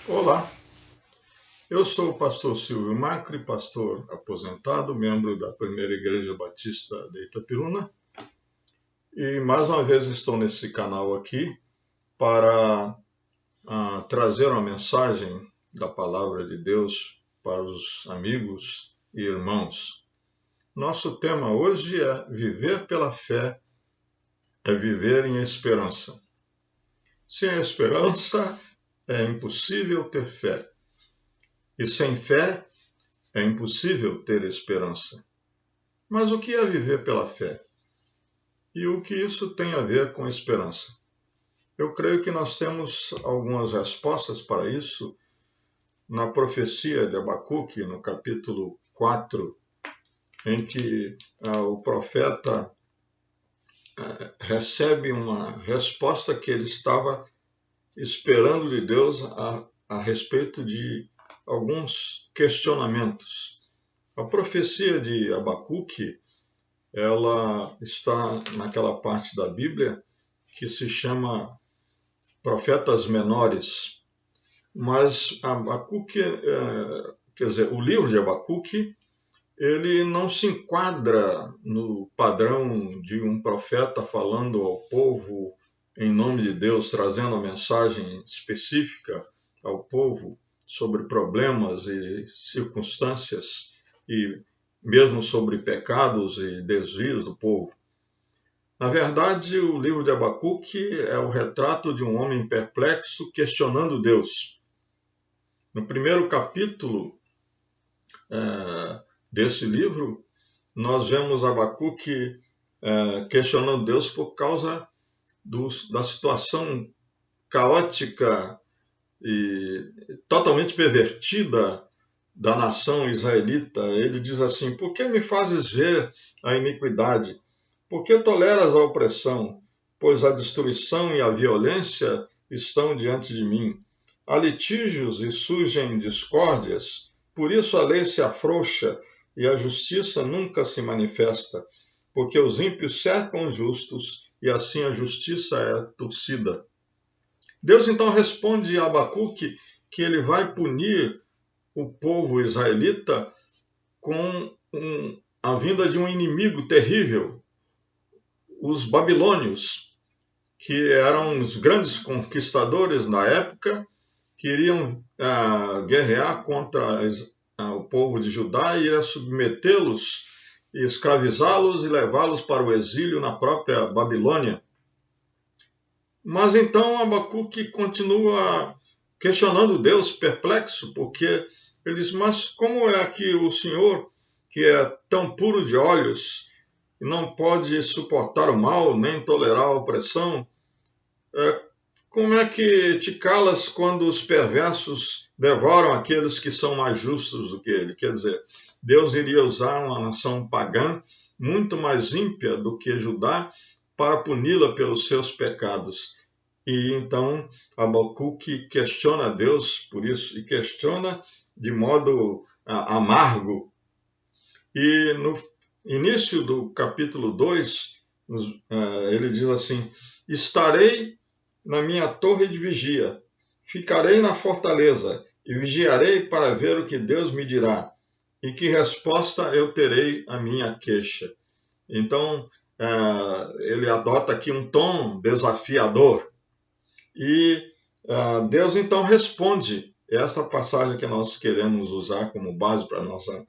Olá, eu sou o pastor Silvio Macri, pastor aposentado, membro da Primeira Igreja Batista de Itapiruna, e mais uma vez estou nesse canal aqui para trazer uma mensagem da Palavra de Deus para os amigos e irmãos. Nosso tema hoje é viver pela fé, é viver em esperança. Sem esperança é impossível ter fé. E sem fé é impossível ter esperança. Mas o que é viver pela fé? E o que isso tem a ver com esperança? Eu creio que nós temos algumas respostas para isso na profecia de Abacuque, no capítulo 4, em que o profeta recebe uma resposta que ele estava esperando de Deus a respeito de alguns questionamentos. A profecia de Abacuque, ela está naquela parte da Bíblia que se chama Profetas Menores. Mas Abacuque, o livro de Abacuque, ele não se enquadra no padrão de um profeta falando ao povo em nome de Deus, trazendo uma mensagem específica ao povo sobre problemas e circunstâncias e mesmo sobre pecados e desvios do povo. Na verdade, o livro de Abacuque é o retrato de um homem perplexo questionando Deus. No primeiro capítulo desse livro, nós vemos Abacuque questionando Deus por causa da situação caótica e totalmente pervertida da nação israelita. Ele diz assim: por que me fazes ver a iniquidade? Por que toleras a opressão? Pois a destruição e a violência estão diante de mim. Há litígios e surgem discórdias, por isso a lei se afrouxa e a justiça nunca se manifesta, porque os ímpios cercam os justos e assim a justiça é torcida. Deus então responde a Abacuque que ele vai punir o povo israelita com a vinda de um inimigo terrível, os babilônios, que eram os grandes conquistadores na época, que iriam guerrear contra o povo de Judá e iria submetê-los, escravizá-los e levá-los para o exílio na própria Babilônia. Mas então Abacuque continua questionando Deus, perplexo, porque ele diz: mas como é que o Senhor, que é tão puro de olhos, não pode suportar o mal, nem tolerar a opressão, como é que te calas quando os perversos devoram aqueles que são mais justos do que ele? Quer dizer, Deus iria usar uma nação pagã, muito mais ímpia do que Judá, para puni-la pelos seus pecados. E então Abacuque questiona Deus por isso, e questiona de modo amargo. E no início do capítulo 2, ele diz assim: estarei na minha torre de vigia, ficarei na fortaleza e vigiarei para ver o que Deus me dirá e que resposta eu terei à minha queixa. Então, ele adota aqui um tom desafiador. E Deus então responde essa passagem que nós queremos usar como base para a nossa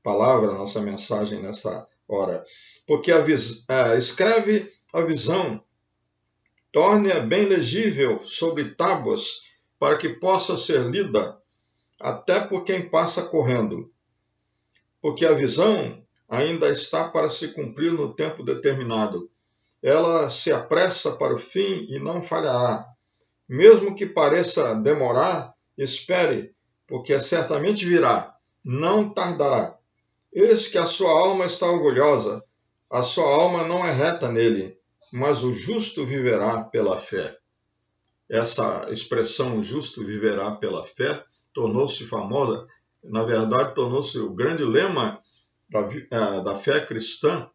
palavra, a nossa mensagem nessa hora. Porque escreve a visão, torne-a bem legível sobre tábuas, para que possa ser lida até por quem passa correndo. Porque a visão ainda está para se cumprir no tempo determinado. Ela se apressa para o fim e não falhará. Mesmo que pareça demorar, espere, porque certamente virá, não tardará. Eis que a sua alma está orgulhosa, a sua alma não é reta nele, mas o justo viverá pela fé. Essa expressão, o justo viverá pela fé, tornou-se famosa, na verdade tornou-se o grande lema da fé cristã.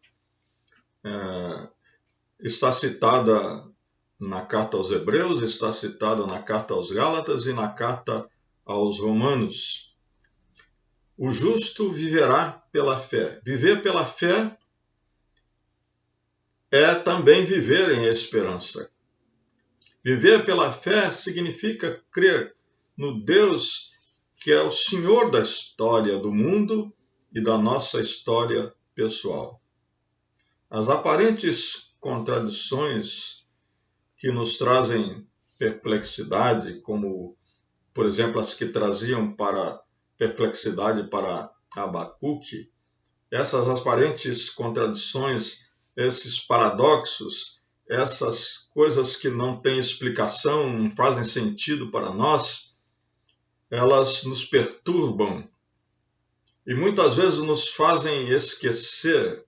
Está citada na carta aos Hebreus, está citado na carta aos Gálatas e na carta aos Romanos. O justo viverá pela fé. Viver pela fé é também viver em esperança. Viver pela fé significa crer no Deus que é o Senhor da história do mundo e da nossa história pessoal. As aparentes contradições que nos trazem perplexidade, como, por exemplo, as que traziam perplexidade para Abacuque, essas aparentes contradições, esses paradoxos, essas coisas que não têm explicação, não fazem sentido para nós, elas nos perturbam e muitas vezes nos fazem esquecer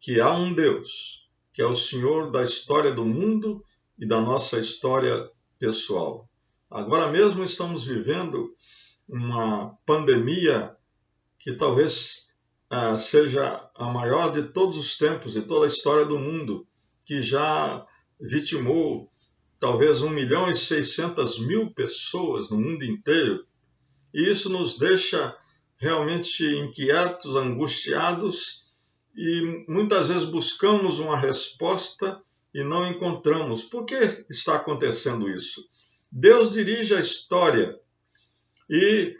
que há um Deus, que é o Senhor da história do mundo e da nossa história pessoal. Agora mesmo estamos vivendo uma pandemia que talvez seja a maior de todos os tempos, de toda a história do mundo, que já vitimou talvez 1.600.000 pessoas no mundo inteiro. E isso nos deixa realmente inquietos, angustiados, e muitas vezes buscamos uma resposta e não encontramos. Por que está acontecendo isso? Deus dirige a história. E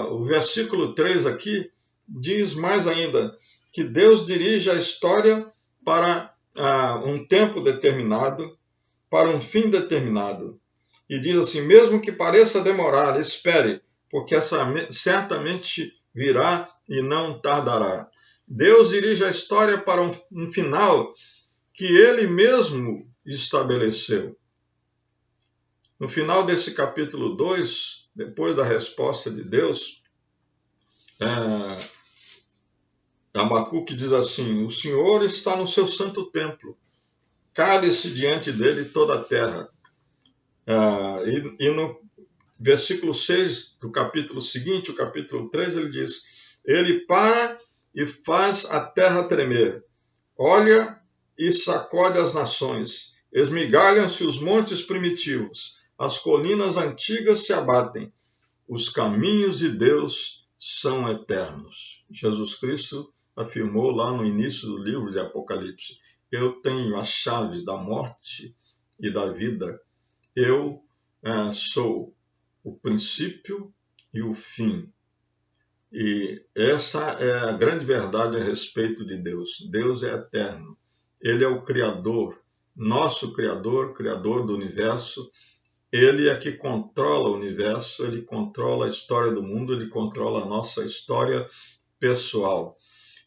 o versículo 3 aqui diz mais ainda, que Deus dirige a história para um tempo determinado, para um fim determinado. E diz assim, mesmo que pareça demorar, espere, porque essa certamente virá e não tardará. Deus dirige a história para um final que Ele mesmo estabeleceu. No final desse capítulo 2, depois da resposta de Deus, Abacuque diz assim, o Senhor está no seu santo templo, cale-se diante dele toda a terra. E no versículo 6 do capítulo seguinte, o capítulo 3, ele diz, ele para e faz a terra tremer, olha e sacode as nações, esmigalham-se os montes primitivos, as colinas antigas se abatem, os caminhos de Deus são eternos. Jesus Cristo afirmou lá no início do livro de Apocalipse, eu tenho as chaves da morte e da vida, eu sou o princípio e o fim. E essa é a grande verdade a respeito de Deus. Deus é eterno. Ele é o Criador, nosso Criador, Criador do universo. Ele é que controla o universo, ele controla a história do mundo, ele controla a nossa história pessoal.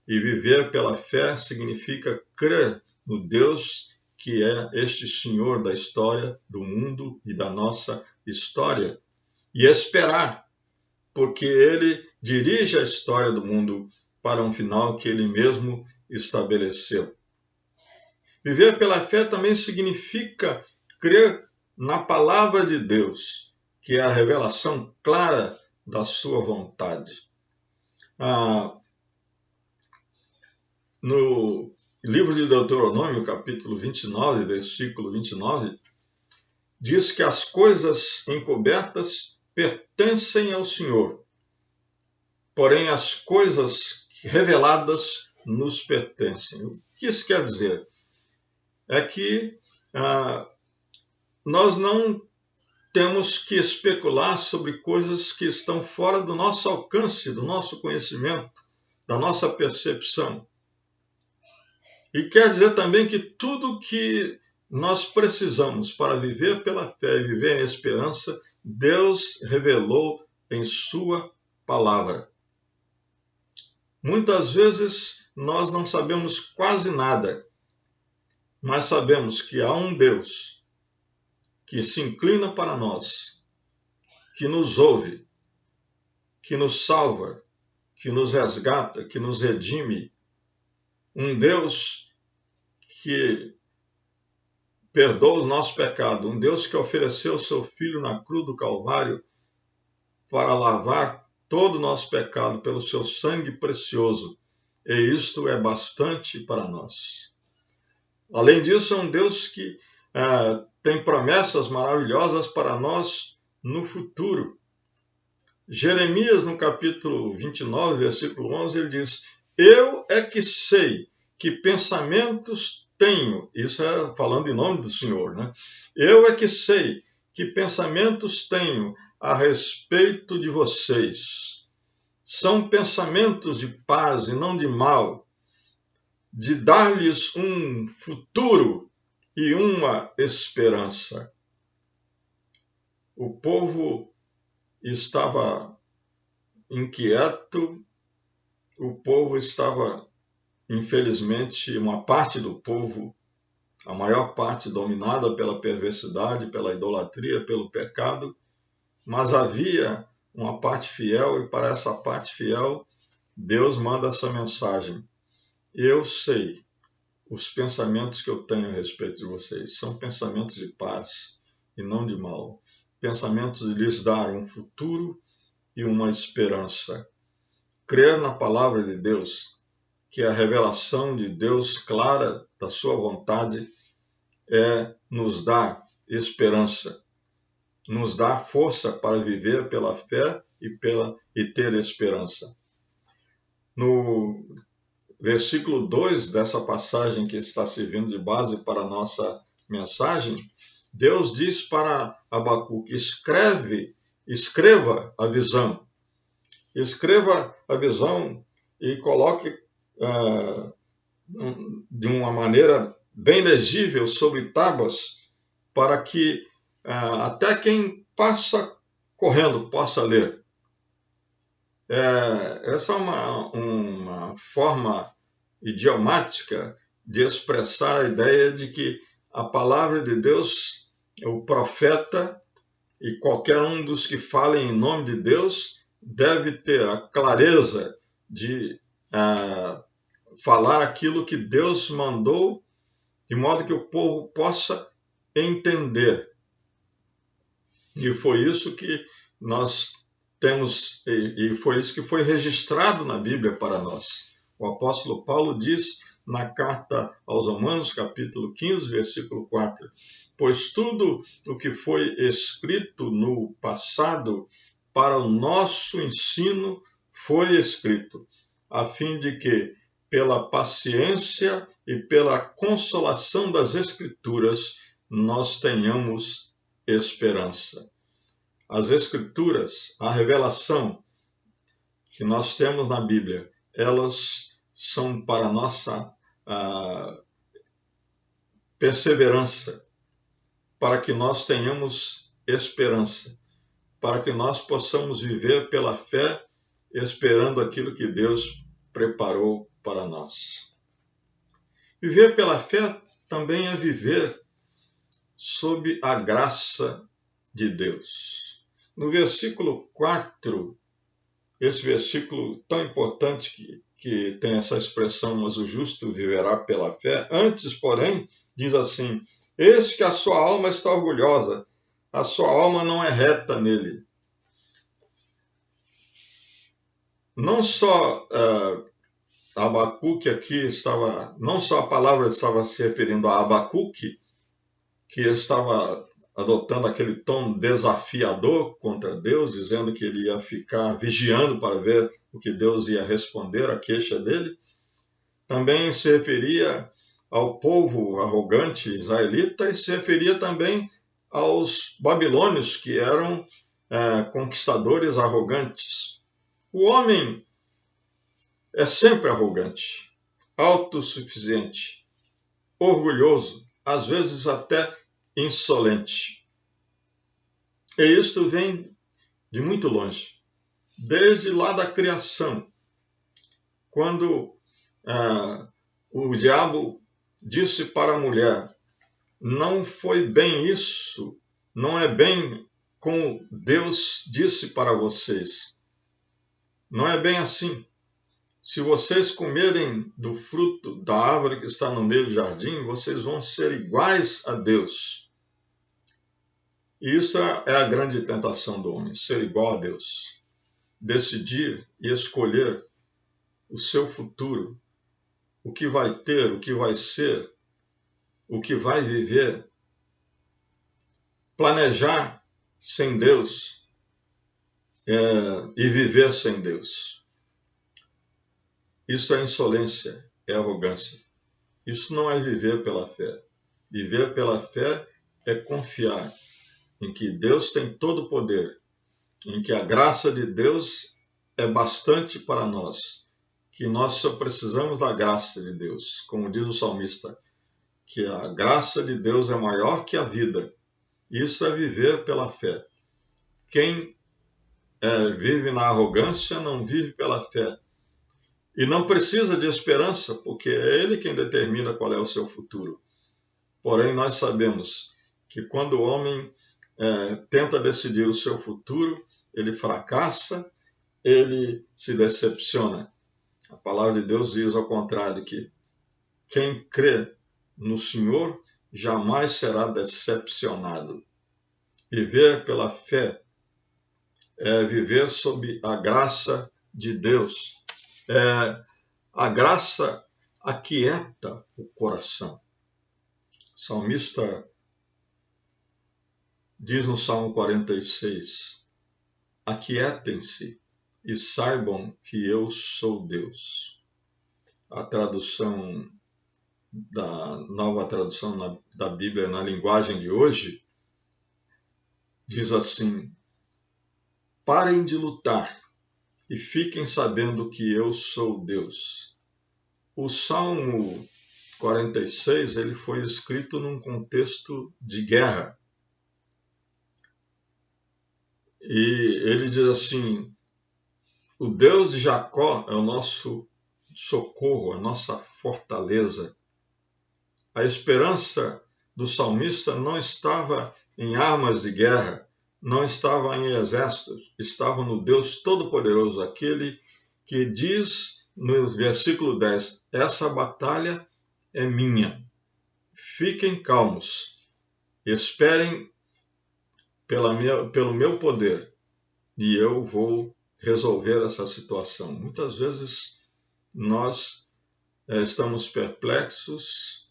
E viver pela fé significa crer no Deus que é este Senhor da história do mundo e da nossa história. E esperar, porque ele dirige a história do mundo para um final que ele mesmo estabeleceu. Viver pela fé também significa crer na palavra de Deus, que é a revelação clara da sua vontade. No livro de Deuteronômio, capítulo 29, versículo 29, diz que as coisas encobertas pertencem ao Senhor, porém as coisas reveladas nos pertencem. O que isso quer dizer? É que nós não temos que especular sobre coisas que estão fora do nosso alcance, do nosso conhecimento, da nossa percepção. E quer dizer também que tudo que nós precisamos para viver pela fé e viver em esperança, Deus revelou em sua palavra. Muitas vezes nós não sabemos quase nada, mas sabemos que há um Deus que se inclina para nós, que nos ouve, que nos salva, que nos resgata, que nos redime. Um Deus que perdoa o nosso pecado, um Deus que ofereceu o seu Filho na cruz do Calvário para lavar todo o nosso pecado pelo seu sangue precioso. E isto é bastante para nós. Além disso, é um Deus que tem promessas maravilhosas para nós no futuro. Jeremias, no capítulo 29, versículo 11, ele diz: eu é que sei que pensamentos tenho, isso é falando em nome do Senhor, né? Eu é que sei que pensamentos tenho a respeito de vocês. São pensamentos de paz e não de mal, de dar-lhes um futuro e uma esperança. O povo estava inquieto, o povo estava, infelizmente, uma parte do povo, a maior parte dominada pela perversidade, pela idolatria, pelo pecado, mas havia uma parte fiel e para essa parte fiel, Deus manda essa mensagem. Eu sei os pensamentos que eu tenho a respeito de vocês, são pensamentos de paz e não de mal, pensamentos de lhes dar um futuro e uma esperança. Crer na palavra de Deus, que é a revelação de Deus clara da sua vontade, nos dá esperança, nos dá força para viver pela fé e ter esperança. No versículo 2 dessa passagem que está servindo de base para a nossa mensagem, Deus diz para Abacuque: escreva a visão. Escreva a visão e coloque de uma maneira bem legível sobre tábuas, para que até quem passa correndo possa ler. Essa é uma forma idiomática de expressar a ideia de que a palavra de Deus, o profeta e qualquer um dos que falem em nome de Deus deve ter a clareza de falar aquilo que Deus mandou, de modo que o povo possa entender. E foi isso que nós temos, e foi isso que foi registrado na Bíblia para nós. O apóstolo Paulo diz na carta aos Romanos, capítulo 15, versículo 4, pois tudo o que foi escrito no passado para o nosso ensino foi escrito, a fim de que, pela paciência e pela consolação das Escrituras, nós tenhamos esperança. As Escrituras, a revelação que nós temos na Bíblia, elas são para a nossa perseverança, para que nós tenhamos esperança, para que nós possamos viver pela fé, esperando aquilo que Deus preparou para nós. Viver pela fé também é viver sob a graça de Deus. No versículo 4, esse versículo tão importante que tem essa expressão, mas o justo viverá pela fé, antes, porém, diz assim, eis que a sua alma está orgulhosa, a sua alma não é reta nele. Não só Abacuque aqui não só a palavra estava se referindo a Abacuque, que estava adotando aquele tom desafiador contra Deus, dizendo que ele ia ficar vigiando para ver o que Deus ia responder à queixa dele. Também se referia ao povo arrogante israelita e se referia também aos babilônios, que eram conquistadores arrogantes. O homem é sempre arrogante, autossuficiente, orgulhoso, às vezes até insolente. E isto vem de muito longe, desde lá da criação, quando o diabo disse para a mulher, não foi bem isso, não é bem como Deus disse para vocês. Não é bem assim. Se vocês comerem do fruto da árvore que está no meio do jardim, vocês vão ser iguais a Deus. E isso é a grande tentação do homem, ser igual a Deus. Decidir e escolher o seu futuro, o que vai ter, o que vai ser, o que vai viver, planejar sem Deus e viver sem Deus. Isso é insolência, é arrogância. Isso não é viver pela fé. Viver pela fé é confiar em que Deus tem todo o poder, em que a graça de Deus é bastante para nós, que nós só precisamos da graça de Deus, como diz o salmista, que a graça de Deus é maior que a vida. Isso é viver pela fé. Quem vive na arrogância não vive pela fé. E não precisa de esperança, porque é Ele quem determina qual é o seu futuro. Porém, nós sabemos que quando o homem tenta decidir o seu futuro, ele fracassa, ele se decepciona. A palavra de Deus diz ao contrário, que quem crê no Senhor jamais será decepcionado. Viver pela fé é viver sob a graça de Deus. A graça aquieta o coração. O salmista diz no Salmo 46, aquietem-se e saibam que eu sou Deus. A tradução nova tradução da Bíblia na linguagem de hoje diz assim: parem de lutar e fiquem sabendo que eu sou Deus. O Salmo 46 ele foi escrito num contexto de guerra. E ele diz assim: o Deus de Jacó é o nosso socorro, a nossa fortaleza. A esperança do salmista não estava em armas de guerra, não estava em exércitos, estava no Deus Todo-Poderoso, aquele que diz no versículo 10, essa batalha é minha. Fiquem calmos, esperem pelo meu poder e eu vou resolver essa situação. Muitas vezes nós estamos perplexos,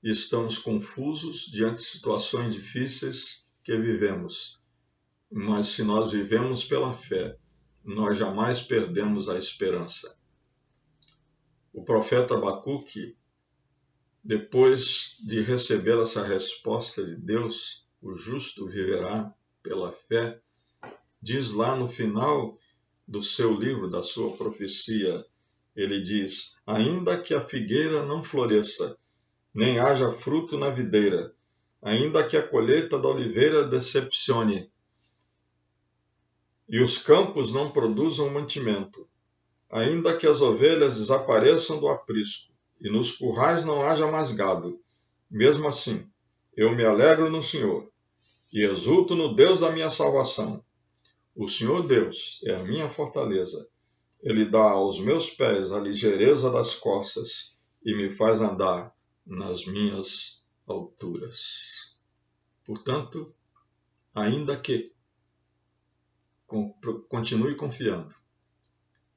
estamos confusos diante de situações difíceis que vivemos. Mas se nós vivemos pela fé, nós jamais perdemos a esperança. O profeta Abacuque, depois de receber essa resposta de Deus, o justo viverá pela fé, diz lá no final do seu livro, da sua profecia, ele diz: ainda que a figueira não floresça, nem haja fruto na videira, ainda que a colheita da oliveira decepcione, e os campos não produzam mantimento, ainda que as ovelhas desapareçam do aprisco, e nos currais não haja mais gado, mesmo assim, eu me alegro no Senhor, e exulto no Deus da minha salvação. O Senhor Deus é a minha fortaleza. Ele dá aos meus pés a ligeireza das costas e me faz andar nas minhas alturas. Portanto, ainda que continue confiando,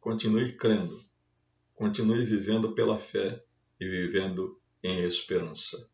continue crendo, continue vivendo pela fé e vivendo em esperança.